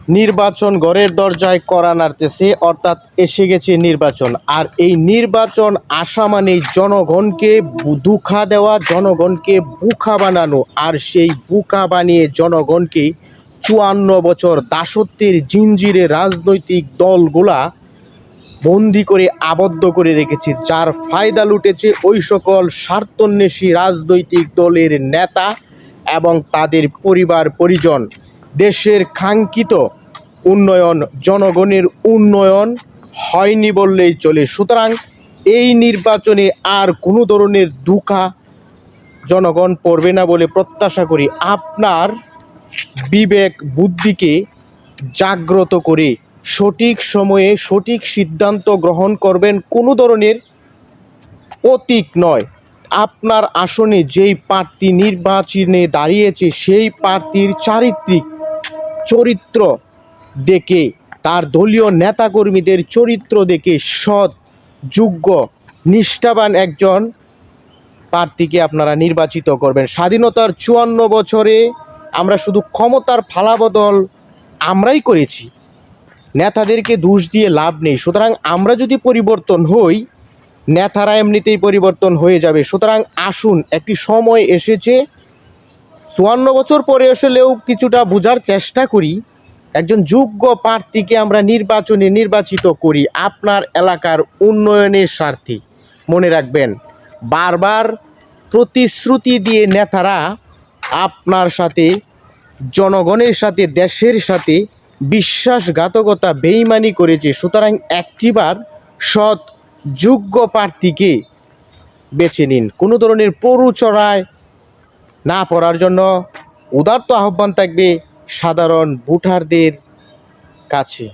নির্বাচন ঘরের দরজায় কড়া নাড়তেছে, অর্থাৎ এসে গেছে নির্বাচন। আর এই নির্বাচন আসা মানেই জনগণকে ধোঁকা দেওয়া, জনগণকে বোকা বানানো। আর সেই বোকা বানিয়ে জনগণকে ৫৪ বছর দাসত্বের জিঞ্জিরে রাজনৈতিক দলগুলা বন্দি করে আবদ্ধ করে রেখেছে, যার ফায়দা লুটেছে ওই সকল স্বার্থন্বেষী রাজনৈতিক দলের নেতা এবং তাদের পরিবার পরিজন। দেশের কাঙ্ক্ষিত উন্নয়ন, জনগণের উন্নয়ন হয়নি বললেই চলে। সুতরাং এই নির্বাচনে আর কোনো ধরনের ধোঁকা জনগণ পড়বে না বলে প্রত্যাশা করি। আপনার বিবেক বুদ্ধিকে জাগ্রত করে সঠিক সময়ে সঠিক সিদ্ধান্ত গ্রহণ করবেন, কোনো ধরনের প্রতীক নয়। আপনার আসনে যেই প্রার্থী নির্বাচনে দাঁড়িয়েছে সেই প্রার্থীর চরিত্র দেখে, তার দলীয় নেতাকর্মীদের চরিত্র দেখে সৎ, যোগ্য, নিষ্ঠাবান একজন প্রার্থীকে আপনারা নির্বাচিত করবেন। স্বাধীনতার ৫৪ বছরে আমরা শুধু ক্ষমতার ফালাবদল আমরাই করেছি, নেতাদেরকে দোষ দিয়ে লাভ নেই। সুতরাং আমরা যদি পরিবর্তন হই, নেতারা এমনিতেই পরিবর্তন হয়ে যাবে। সুতরাং আসুন, একটি সময় এসেছে, ৫৪ বছর পরে আসলেও কিছুটা বোঝার চেষ্টা করি, একজন যোগ্য প্রার্থীকে আমরা নির্বাচিত করি আপনার এলাকার উন্নয়নের স্বার্থে। মনে রাখবেন, বারবার প্রতিশ্রুতি দিয়ে নেতারা আপনার সাথে, জনগণের সাথে, দেশের সাথে বিশ্বাসঘাতকতা, বেইমানি করেছে। সুতরাং একটিবার সৎ, যোগ্য প্রার্থীকে বেছে নিন। কোনো ধরনের প্ররোচনায় না পড়ার জন্য উদারত আহ্বান থাকবে সাধারণ ভোটারদের কাছে।